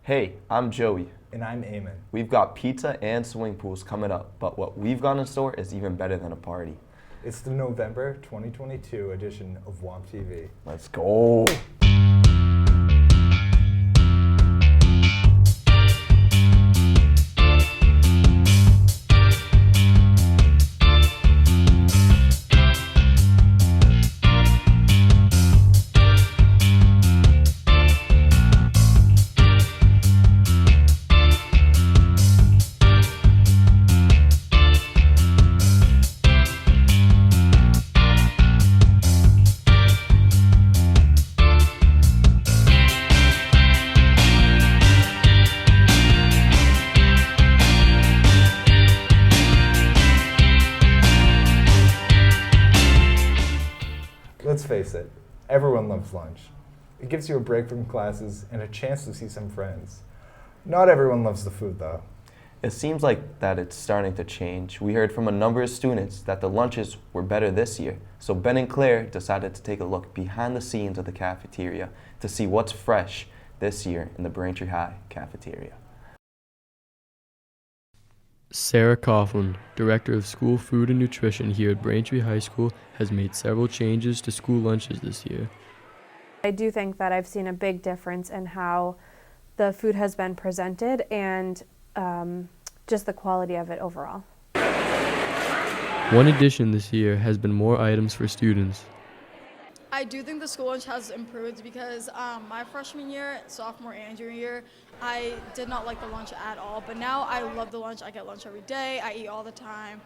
Hey, I'm Joey. And I'm Eamon. We've got pizza and swimming pools coming up, but what we've got in store is even better than a party. It's the November 2022 edition of WampTV. Let's go! Let's face it, everyone loves lunch. It gives you a break from classes and a chance to see some friends. Not everyone loves the food though. It seems like that it's starting to change. We heard from a number of students that the lunches were better this year. So Ben and Claire decided to take a look behind the scenes of the cafeteria to see what's fresh this year in the Braintree High cafeteria. Sarah Coughlin, Director of School Food and Nutrition here at Braintree High School, has made several changes to school lunches this year. I do think that I've seen a big difference in how the food has been presented and just the quality of it overall. One addition this year has been more items for students. I do think the school lunch has improved because my freshman year, sophomore and junior year, I did not like the lunch at all, but now I love the lunch. I get lunch every day. I eat all the time.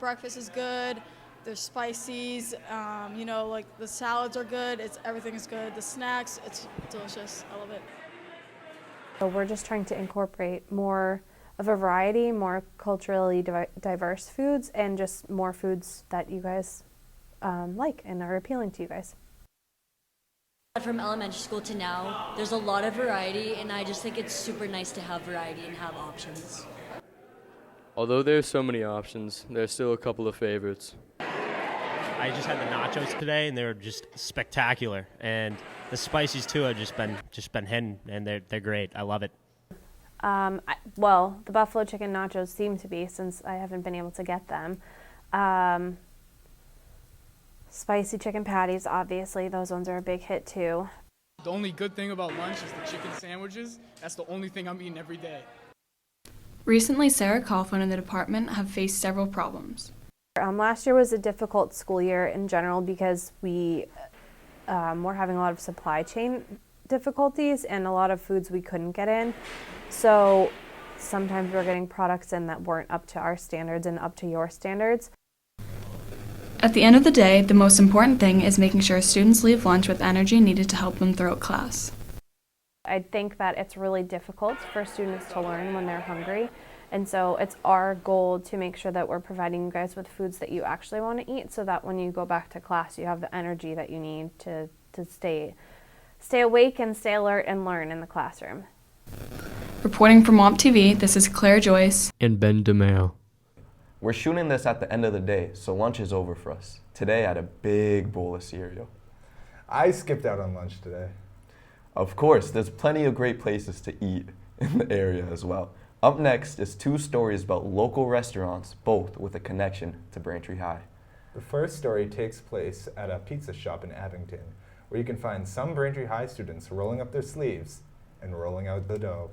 Breakfast is good. There's spices. Like the salads are good. Everything is good. The snacks, it's delicious. I love it. So we're just trying to incorporate more of a variety, more culturally diverse foods, and just more foods that you guys like and are appealing to you guys. From elementary school to now, there's a lot of variety, and I just think it's super nice to have variety and have options. Although there's so many options, there's still a couple of favorites. I just had the nachos today, and they were just spectacular. And the spices too have just been hidden, and they're great. I love it. Well, the buffalo chicken nachos seem to be, since I haven't been able to get them. Spicy chicken patties, obviously, those ones are a big hit too. The only good thing about lunch is the chicken sandwiches. That's the only thing I'm eating every day. Recently, Sarah Coughlin and the department have faced several problems. Last year was a difficult school year in general because we were having a lot of supply chain difficulties and a lot of foods we couldn't get in. So sometimes we're getting products in that weren't up to our standards and up to your standards. At the end of the day, the most important thing is making sure students leave lunch with energy needed to help them throughout class. I think that it's really difficult for students to learn when they're hungry, and so it's our goal to make sure that we're providing you guys with foods that you actually want to eat so that when you go back to class you have the energy that you need to stay awake and stay alert and learn in the classroom. Reporting from WampTV, this is Claire Joyce and Ben DeMeo. We're shooting this at the end of the day, so lunch is over for us. Today I had a big bowl of cereal. I skipped out on lunch today. Of course, there's plenty of great places to eat in the area as well. Up next is two stories about local restaurants, both with a connection to Braintree High. The first story takes place at a pizza shop in Abington, where you can find some Braintree High students rolling up their sleeves and rolling out the dough.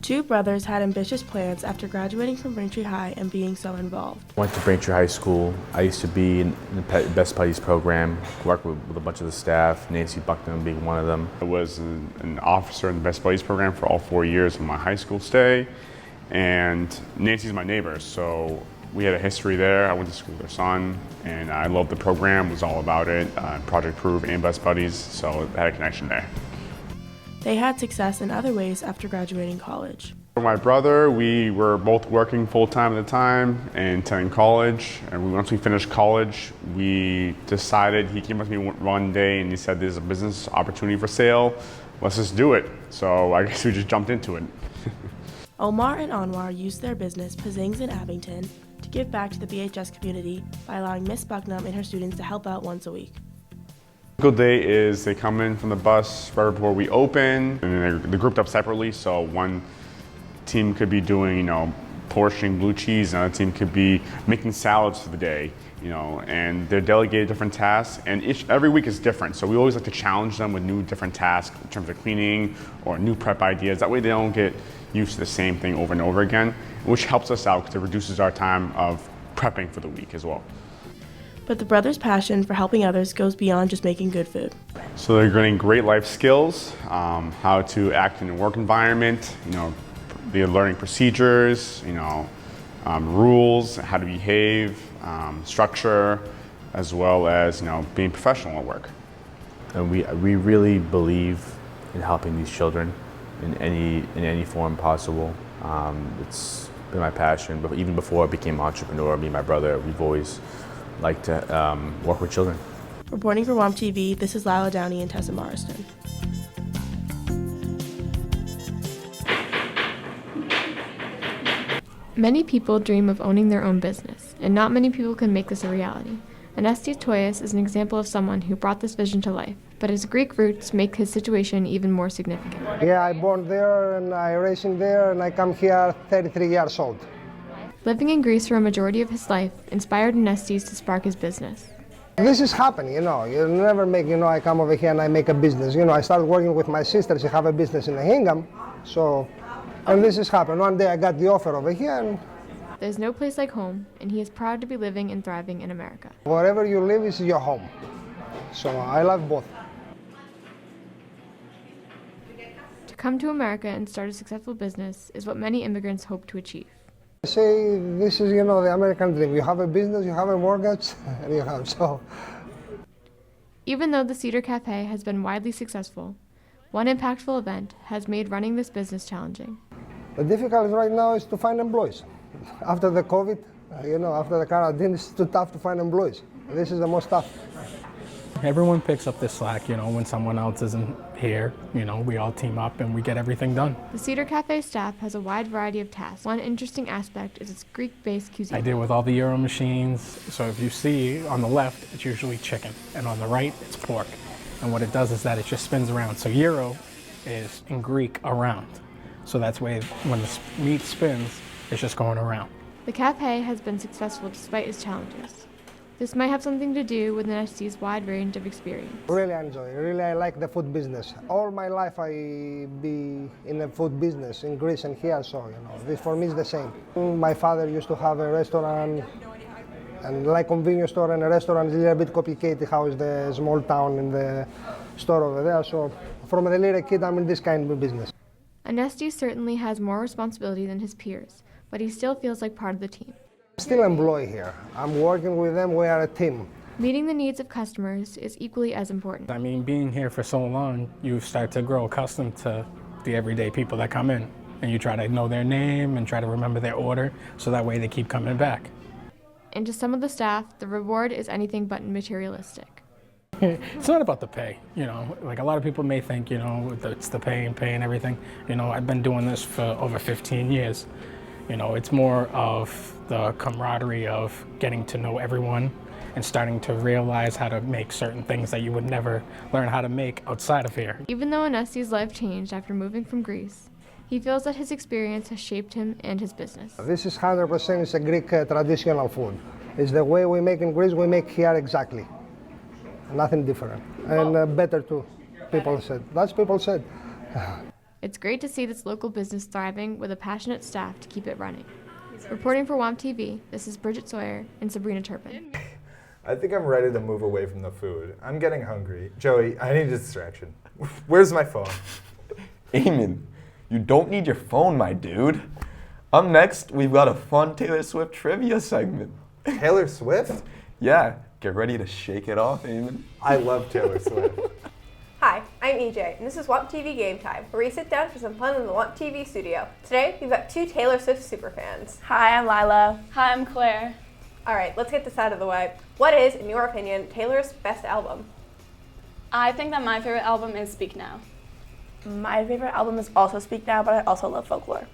Two brothers had ambitious plans after graduating from Braintree High and being so involved. I went to Braintree High School. I used to be in the Best Buddies program, worked with a bunch of the staff, Nancy Bucknam being one of them. I was an officer in the Best Buddies program for all 4 years of my high school stay, and Nancy's my neighbor, so we had a history there. I went to school with her son, and I loved the program, was all about it, Project Prove and Best Buddies, so I had a connection there. They had success in other ways after graduating college. For my brother, we were both working full-time at the time and attending college. And once we finished college, we decided, he came up to me one day and he said, there's a business opportunity for sale. Let's just do it. So I guess we just jumped into it. Omar and Anwar used their business, Pizzings in Abington, to give back to the BHS community by allowing Miss Bucknam and her students to help out once a week. Typical day is they come in from the bus right before we open, and they're grouped up separately. So one team could be doing, portioning blue cheese, another team could be making salads for the day, and they're delegated different tasks, and every week is different. So we always like to challenge them with new different tasks in terms of cleaning or new prep ideas. That way they don't get used to the same thing over and over again, which helps us out because it reduces our time of prepping for the week as well. But the brothers' passion for helping others goes beyond just making good food. So they're getting great life skills, how to act in a work environment, they're learning procedures, rules, how to behave, structure, as well as being professional at work. And we really believe in helping these children in any form possible. It's been my passion, but even before I became an entrepreneur, me and my brother, we've always liked to work with children. Reporting for WampTV, this is Lila Downey and Tessa Morriston. Many people dream of owning their own business, and not many people can make this a reality. Anestis Toyas is an example of someone who brought this vision to life, but his Greek roots make his situation even more significant. Yeah, I born there and I raised in there and I come here 33 years old. Living in Greece for a majority of his life inspired Anestis to spark his business. This is happening, you never make, I come over here and I make a business. I started working with my sister, she have a business in Hingham, and this has happened. One day I got the offer over here. And there's no place like home, and he is proud to be living and thriving in America. Wherever you live is your home. So I love both. To come to America and start a successful business is what many immigrants hope to achieve. I say this is, the American dream. You have a business, you have a mortgage, and you have so. Even though the Cedar Cafe has been widely successful, one impactful event has made running this business challenging. The difficulty right now is to find employees. After the COVID, after the quarantine, it's too tough to find employees. This is the most tough. Everyone picks up the slack, when someone else isn't here, we all team up and we get everything done. The Cedar Cafe staff has a wide variety of tasks. One interesting aspect is its Greek-based cuisine. I deal with all the Euro machines, so if you see on the left, it's usually chicken, and on the right, it's pork. And what it does is that it just spins around. So Euro is in Greek around. So that's why when the meat spins, it's just going around. The cafe has been successful despite its challenges. This might have something to do with Anestis' wide range of experience. Really enjoy it. Really, I like the food business. All my life I be in the food business in Greece and here, so this for me is the same. My father used to have a restaurant, and like convenience store and a restaurant is a little bit complicated how is the small town in the store over there. So from a little kid, I'm in this kind of business. Anestis certainly has more responsibility than his peers, but he still feels like part of the team. I'm still employed here. I'm working with them. We are a team. Meeting the needs of customers is equally as important. I mean, being here for so long, you start to grow accustomed to the everyday people that come in, and you try to know their name and try to remember their order, so that way they keep coming back. And to some of the staff, the reward is anything but materialistic. It's not about the pay, like a lot of people may think, it's the pay and everything. I've been doing this for over 15 years. It's more of the camaraderie of getting to know everyone and starting to realize how to make certain things that you would never learn how to make outside of here. Even though Anestis' life changed after moving from Greece, he feels that his experience has shaped him and his business. This is 100% is a Greek traditional food. It's the way we make in Greece, we make here exactly. Nothing different. And better too, people said. That's people said. It's great to see this local business thriving with a passionate staff to keep it running. Reporting for WampTV, this is Bridget Sawyer and Sabrina Turpin. I think I'm ready to move away from the food. I'm getting hungry. Joey, I need a distraction. Where's my phone? Eamon, you don't need your phone, my dude. Up next, we've got a fun Taylor Swift trivia segment. Taylor Swift? Yeah, get ready to shake it off, Eamon. I love Taylor Swift. Hi, I'm EJ, and this is WampTV Game Time, where we sit down for some fun in the WampTV studio. Today, we've got two Taylor Swift superfans. Hi, I'm Lila. Hi, I'm Claire. All right, let's get this out of the way. What is, in your opinion, Taylor's best album? I think that my favorite album is Speak Now. My favorite album is also Speak Now, but I also love Folklore.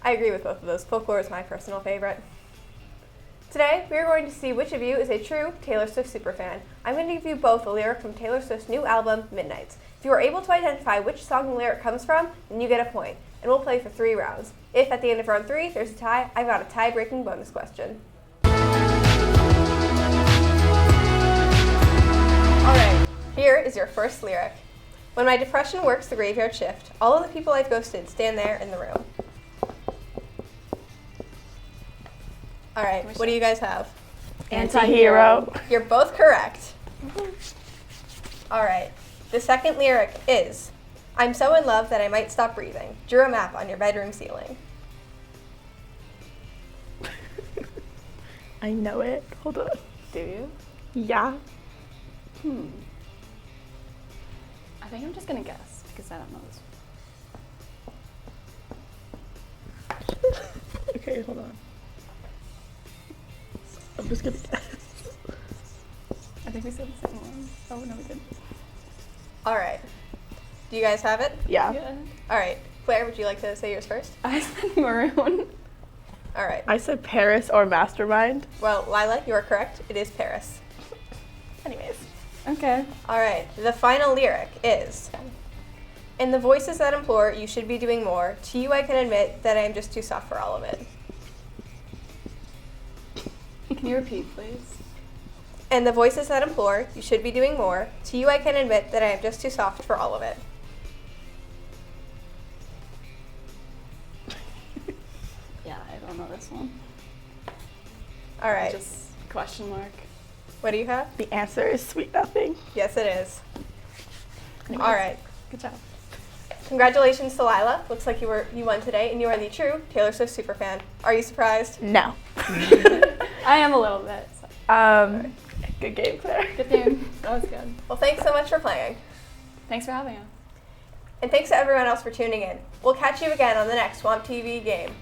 I agree with both of those. Folklore is my personal favorite. Today, we are going to see which of you is a true Taylor Swift superfan. I'm going to give you both a lyric from Taylor Swift's new album, Midnights. If you are able to identify which song the lyric comes from, then you get a point, and we'll play for 3 rounds. If at the end of round 3 there's a tie, I've got a tie-breaking bonus question. Alright, here is your first lyric. When my depression works the graveyard shift, all of the people I've ghosted stand there in the room. Alright, what do you guys have? Anti-hero. You're both correct. Alright, the second lyric is, I'm so in love that I might stop breathing. Drew a map on your bedroom ceiling. I know it. Hold on. Do you? Yeah. I think I'm just gonna guess because I don't know this. Okay, hold on. I'm just gonna guess. I think we said the same one. Oh, no, we didn't. Alright. Do you guys have it? Yeah. Alright. Claire, would you like to say yours first? I said maroon. Alright. I said Paris or Mastermind. Well, Lila, you are correct. It is Paris. Anyways. Okay. Alright. The final lyric is, in the voices that implore, you should be doing more. To you I can admit that I am just too soft for all of it. Can you repeat, please? And the voices that implore, you should be doing more. To you I can admit that I am just too soft for all of it. Yeah, I don't know this one. Alright. Just question mark. What do you have? The answer is Sweet Nothing. Yes, it is. Anyways, Alright. Good job. Congratulations to Lila. Looks like you won today, and you are the true Taylor Swift superfan. Are you surprised? No. I am a little bit. So. Good game, Claire. Good game. That was good. Well, thanks so much for playing. Thanks for having us. And thanks to everyone else for tuning in. We'll catch you again on the next WampTV game.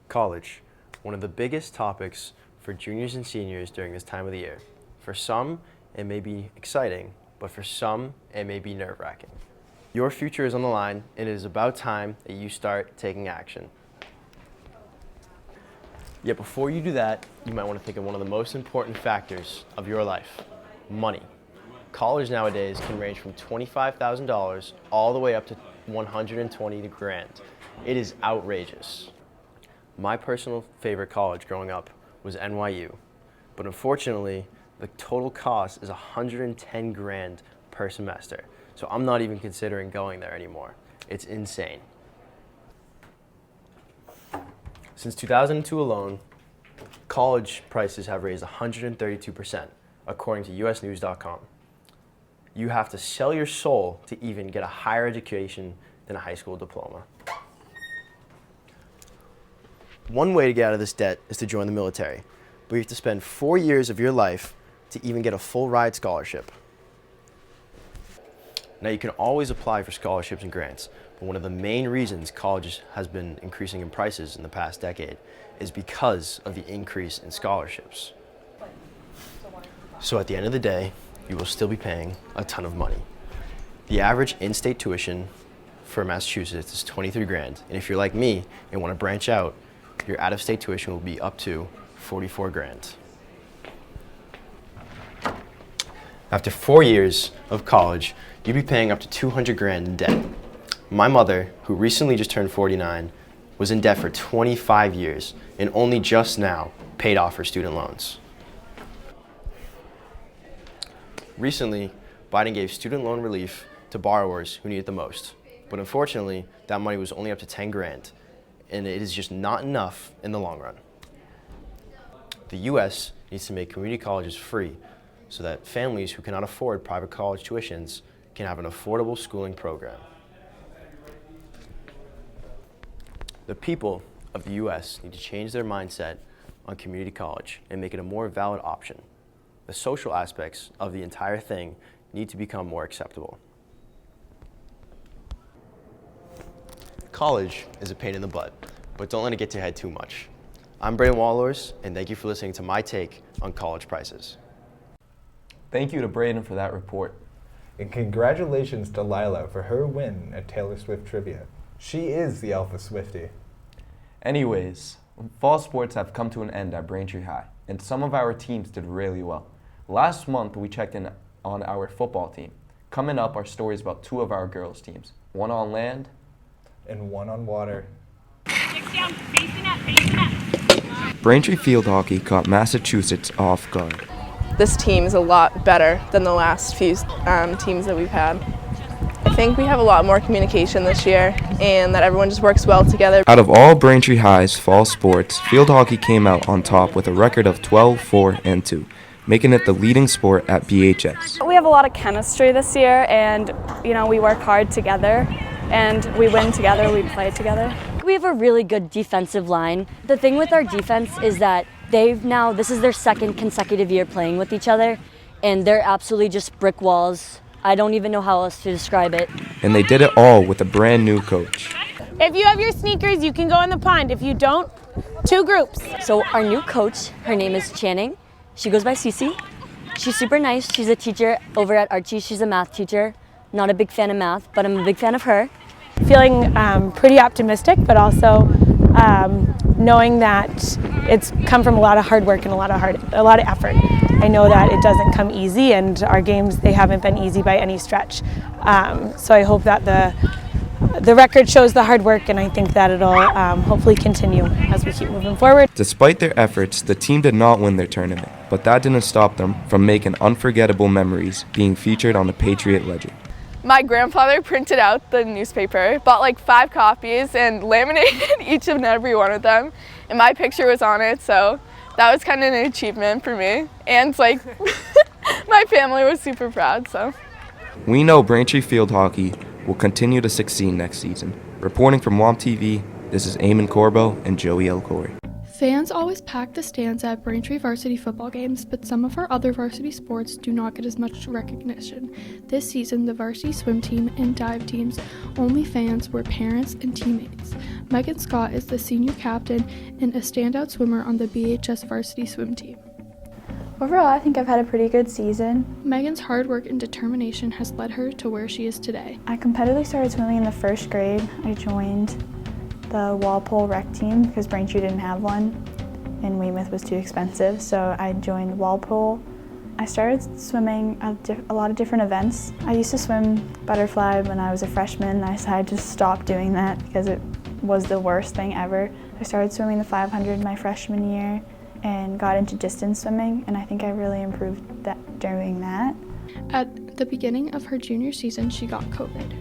College, one of the biggest topics for juniors and seniors during this time of the year. For some, it may be exciting, but for some, it may be nerve-wracking. Your future is on the line, and it is about time that you start taking action. Yet before you do that, you might want to think of one of the most important factors of your life, money. College nowadays can range from $25,000 all the way up to $120 grand. It is outrageous. My personal favorite college growing up was NYU, but unfortunately, the total cost is $110 grand per semester. So I'm not even considering going there anymore. It's insane. Since 2002 alone, college prices have raised 132%, according to usnews.com. You have to sell your soul to even get a higher education than a high school diploma. One way to get out of this debt is to join the military, but you have to spend 4 years of your life to even get a full ride scholarship. Now you can always apply for scholarships and grants, but one of the main reasons college has been increasing in prices in the past decade is because of the increase in scholarships. So at the end of the day, you will still be paying a ton of money. The average in-state tuition for Massachusetts is 23 grand, and if you're like me and want to branch out, your out-of-state tuition will be up to 44 grand. After 4 years of college, you'd be paying up to 200 grand in debt. My mother, who recently just turned 49, was in debt for 25 years and only just now paid off her student loans. Recently, Biden gave student loan relief to borrowers who need it the most, but unfortunately, that money was only up to 10 grand, and it is just not enough in the long run. The U.S. needs to make community colleges free so that families who cannot afford private college tuitions can have an affordable schooling program. The people of the U.S. need to change their mindset on community college and make it a more valid option. The social aspects of the entire thing need to become more acceptable. College is a pain in the butt, but don't let it get to your head too much. I'm Braden Wallors, and thank you for listening to my take on college prices. Thank you to Braden for that report. And congratulations to Lila for her win at Taylor Swift Trivia. She is the Alpha Swiftie. Anyways, fall sports have come to an end at Braintree High, and some of our teams did really well. Last month, we checked in on our football team. Coming up are stories about two of our girls' teams, one on land and one on water. Braintree Field Hockey caught Massachusetts off guard. This team is a lot better than the last few teams that we've had. I think we have a lot more communication this year and that everyone just works well together. Out of all Braintree High's fall sports, field hockey came out on top with a record of 12-4-2, making it the leading sport at BHS. We have a lot of chemistry this year, and we work hard together, and we win together, we play together. We have a really good defensive line. The thing with our defense is that this is their second consecutive year playing with each other, and they're absolutely just brick walls. I don't even know how else to describe it. And they did it all with a brand new coach. If you have your sneakers, you can go in the pond. If you don't, 2 groups. So our new coach, her name is Channing. She goes by Cece. She's super nice. She's a teacher over at Archie. She's a math teacher. Not a big fan of math, but I'm a big fan of her. Feeling pretty optimistic, but also knowing that it's come from a lot of hard work and a lot of effort. I know that it doesn't come easy, and our games, they haven't been easy by any stretch. So I hope that the record shows the hard work, and I think that it'll hopefully continue as we keep moving forward. Despite their efforts, the team did not win their tournament, but that didn't stop them from making unforgettable memories being featured on the Patriot Ledger. My grandfather printed out the newspaper, bought like 5 copies and laminated each and every one of them, and my picture was on it, so that was kind of an achievement for me, and like my family was super proud. So we know Braintree Field Hockey will continue to succeed next season. Reporting from WampTV, this is Eamon Corbo and Joey L. Corey. Fans always pack the stands at Braintree varsity football games, but some of our other varsity sports do not get as much recognition. This season, the varsity swim team and dive team's only fans were parents and teammates. Megan Scott is the senior captain and a standout swimmer on the BHS varsity swim team. Overall, I think I've had a pretty good season. Megan's hard work and determination has led her to where she is today. I competitively started swimming in the 1st grade. I joined the Walpole rec team because Braintree didn't have one and Weymouth was too expensive, so I joined Walpole. I started swimming at a lot of different events. I used to swim butterfly when I was a freshman. I decided to stop doing that because it was the worst thing ever. I started swimming the 500 my freshman year and got into distance swimming, and I think I really improved doing that. At the beginning of her junior season, she got COVID.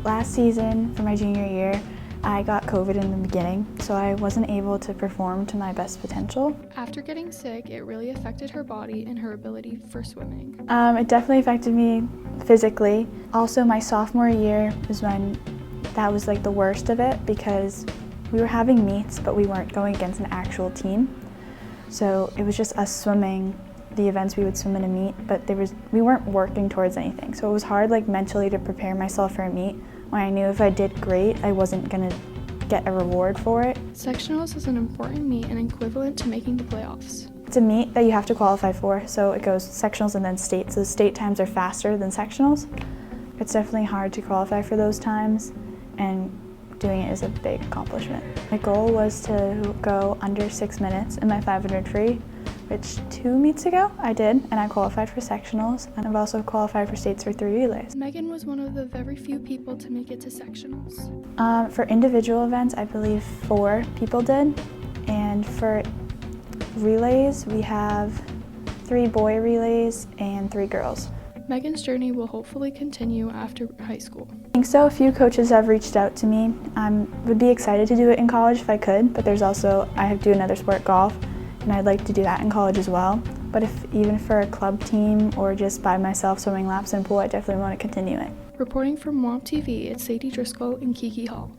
Last season, for my junior year, I got COVID in the beginning, so I wasn't able to perform to my best potential. After getting sick, it really affected her body and her ability for swimming. It definitely affected me physically. Also, my sophomore year was when that was like the worst of it because we were having meets, but we weren't going against an actual team. So it was just us swimming the events we would swim in a meet, but we weren't working towards anything. So it was hard mentally to prepare myself for a meet when I knew if I did great, I wasn't gonna get a reward for it. Sectionals is an important meet and equivalent to making the playoffs. It's a meet that you have to qualify for, so it goes sectionals and then state. So the state times are faster than sectionals. It's definitely hard to qualify for those times, and doing it is a big accomplishment. My goal was to go under 6 minutes in my 500 free, which 2 meets ago I did, and I qualified for sectionals, and I've also qualified for states for 3 relays. Megan was one of the very few people to make it to sectionals. For individual events, I believe 4 people did, and for relays, we have 3 boy relays and 3 girls. Megan's journey will hopefully continue after high school. I think so. A few coaches have reached out to me. I would be excited to do it in college if I could, but there's also, I have to do another sport, golf, and I'd like to do that in college as well. But if even for a club team or just by myself swimming laps in a pool, I definitely want to continue it. Reporting from WampTV, it's Sadie Driscoll and Kiki Hall.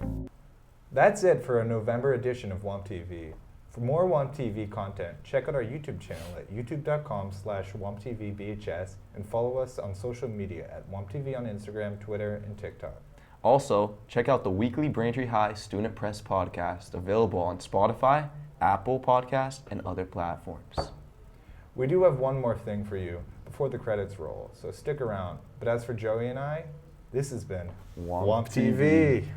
That's it for a November edition of WampTV. For more WampTV content, check out our YouTube channel at youtube.com/WampTVBHS and follow us on social media at WampTV on Instagram, Twitter, and TikTok. Also, check out the weekly Braintree High Student Press podcast available on Spotify, Apple Podcasts, and other platforms. We do have one more thing for you. before the credits roll, so stick around. But as for Joey and I, this has been WampTV. WampTV.